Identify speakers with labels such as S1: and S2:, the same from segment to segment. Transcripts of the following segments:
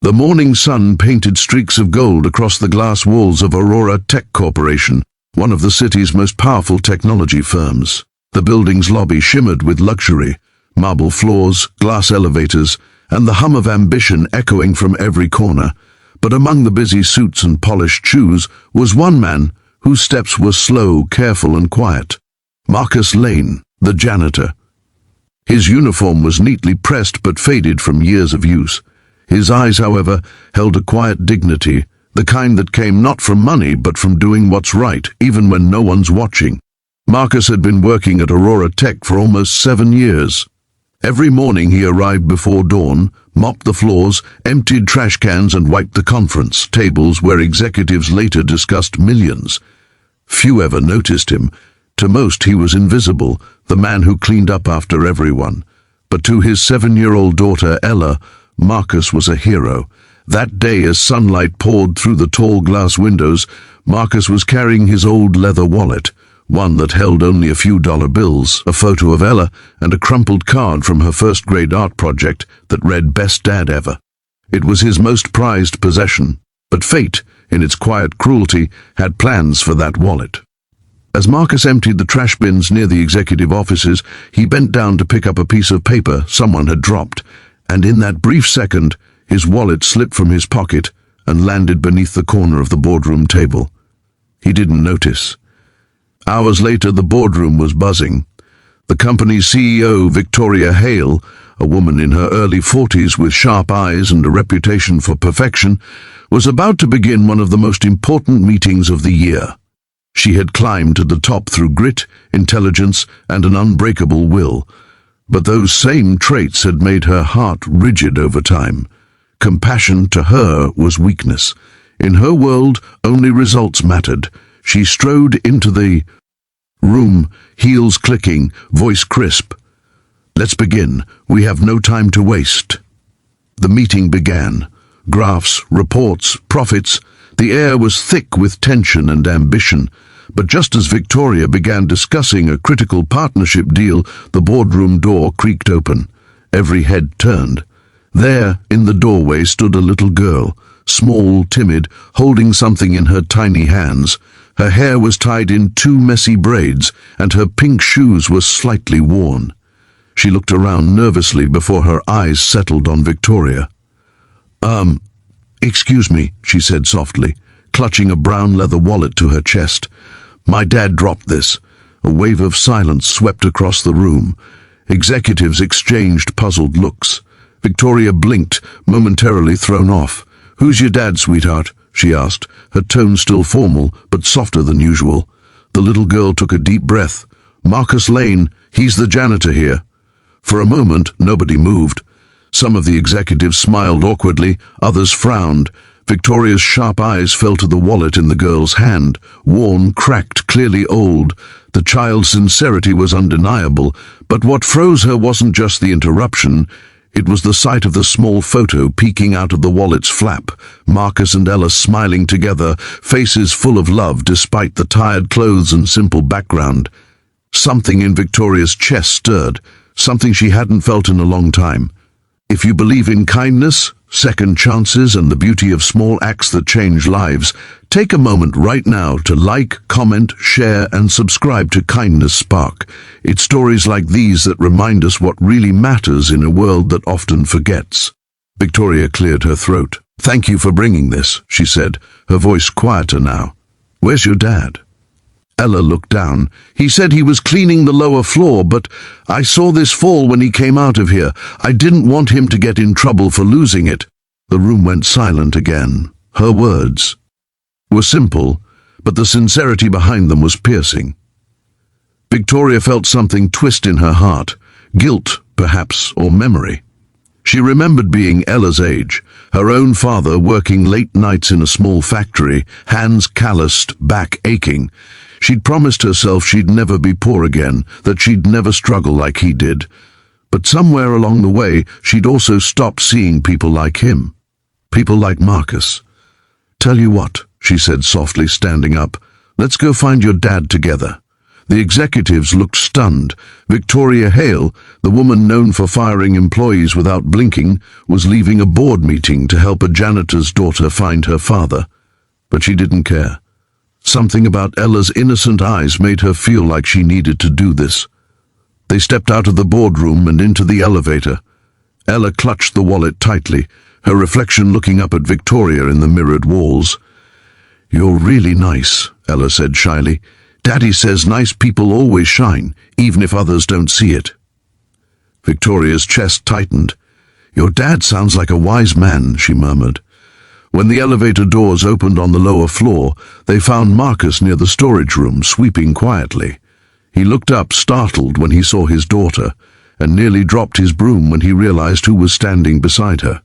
S1: The morning sun painted streaks of gold across the glass walls of Aurora Tech Corporation, one of the city's most powerful technology firms. The building's lobby shimmered with luxury, marble floors, glass elevators, and the hum of ambition echoing from every corner. But among the busy suits and polished shoes was one man whose steps were slow, careful, and quiet. Marcus Lane, the janitor. His uniform was neatly pressed but faded from years of use. His eyes, however, held a quiet dignity, the kind that came not from money but from doing what's right, even when no one's watching. Marcus had been working at Aurora Tech for almost 7 years. Every morning he arrived before dawn, mopped the floors, emptied trash cans, and wiped the conference tables where executives later discussed millions. Few ever noticed him. To most he was invisible, the man who cleaned up after everyone. But to his 7-year-old daughter Ella, Marcus was a hero. That day, as sunlight poured through the tall glass windows, Marcus was carrying his old leather wallet, one that held only a few dollar bills, a photo of Ella, and a crumpled card from her first-grade art project that read "Best Dad Ever." It was his most prized possession, but fate, in its quiet cruelty, had plans for that wallet. As Marcus emptied the trash bins near the executive offices, he bent down to pick up a piece of paper someone had dropped, and in that brief second, his wallet slipped from his pocket and landed beneath the corner of the boardroom table. He didn't notice. Hours later, the boardroom was buzzing. The company's CEO, Victoria Hale, a woman in her early 40s with sharp eyes and a reputation for perfection, was about to begin one of the most important meetings of the year. She had climbed to the top through grit, intelligence, and an unbreakable will. But those same traits had made her heart rigid over time. Compassion to her was weakness. In her world, only results mattered. She strode into the room, heels clicking, voice crisp. "Let's begin. We have no time to waste." The meeting began. Graphs, reports, profits. The air was thick with tension and ambition. But just as Victoria began discussing a critical partnership deal, the boardroom door creaked open. Every head turned. There, in the doorway, stood a little girl, small, timid, holding something in her tiny hands. Her hair was tied in 2 messy braids, and her pink shoes were slightly worn. She looked around nervously before her eyes settled on Victoria. Excuse me," she said softly, clutching a brown leather wallet to her chest. "My dad dropped this." A wave of silence swept across the room. Executives exchanged puzzled looks. Victoria blinked, momentarily thrown off. "Who's your dad, sweetheart?" she asked, her tone still formal, but softer than usual. The little girl took a deep breath. "Marcus Lane, he's the janitor here." For a moment, nobody moved. Some of the executives smiled awkwardly, others frowned. Victoria's sharp eyes fell to the wallet in the girl's hand, worn, cracked, clearly old. The child's sincerity was undeniable, but what froze her wasn't just the interruption. It was the sight of the small photo peeking out of the wallet's flap, Marcus and Ella smiling together, faces full of love despite the tired clothes and simple background. Something in Victoria's chest stirred, something she hadn't felt in a long time. If you believe in kindness, second chances, and the beauty of small acts that change lives, take a moment right now to like, comment, share, and subscribe to Kindness Spark. It's stories like these that remind us what really matters in a world that often forgets. Victoria cleared her throat. "Thank you for bringing this," she said, her voice quieter now. "Where's your dad?" Ella looked down. "He said he was cleaning the lower floor, but I saw this fall when he came out of here. I didn't want him to get in trouble for losing it." The room went silent again. Her words were simple, but the sincerity behind them was piercing. Victoria felt something twist in her heart, guilt, perhaps, or memory. She remembered being Ella's age, her own father working late nights in a small factory, hands calloused, back aching. She'd promised herself she'd never be poor again, that she'd never struggle like he did. But somewhere along the way, she'd also stopped seeing people like him. People like Marcus. "Tell you what," she said softly, standing up. "Let's go find your dad together. The executives looked stunned. Victoria Hale, the woman known for firing employees without blinking, was leaving a board meeting to help a janitor's daughter find her father. But she didn't care. Something about Ella's innocent eyes made her feel like she needed to do this. They stepped out of the boardroom and into the elevator. Ella clutched the wallet tightly, her reflection looking up at Victoria in the mirrored walls. "You're really nice," Ella said shyly. "Daddy says nice people always shine, even if others don't see it." Victoria's chest tightened. "Your dad sounds like a wise man," she murmured. When the elevator doors opened on the lower floor, they found Marcus near the storage room, sweeping quietly. He looked up, startled, when he saw his daughter, and nearly dropped his broom when he realized who was standing beside her.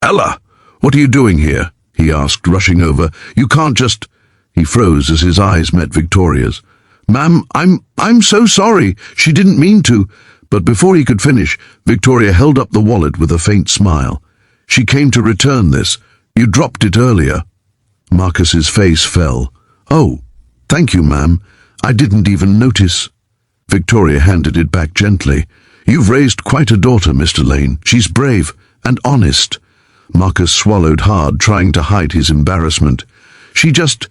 S1: "Ella, what are you doing here?" he asked, rushing over. "You can't just—" He froze as his eyes met Victoria's. "Ma'am, I'm so sorry. She didn't mean to." But before he could finish, Victoria held up the wallet with a faint smile. "She came to return this. You dropped it earlier." Marcus's face fell. "Oh, thank you, ma'am. I didn't even notice." Victoria handed it back gently. "You've raised quite a daughter, Mr. Lane. She's brave and honest." Marcus swallowed hard, trying to hide his embarrassment. "She just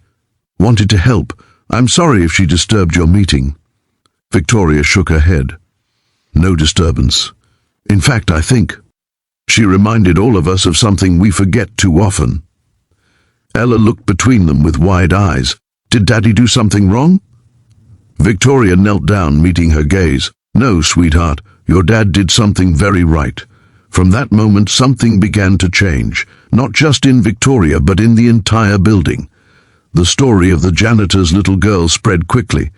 S1: wanted to help. I'm sorry if she disturbed your meeting." Victoria shook her head. "No disturbance. In fact, I think she reminded all of us of something we forget too often." Ella looked between them with wide eyes. "Did Daddy do something wrong?" Victoria knelt down, meeting her gaze. "No, sweetheart, your dad did something very right." From that moment, something began to change, not just in Victoria, but in the entire building. The story of the janitor's little girl spread quickly.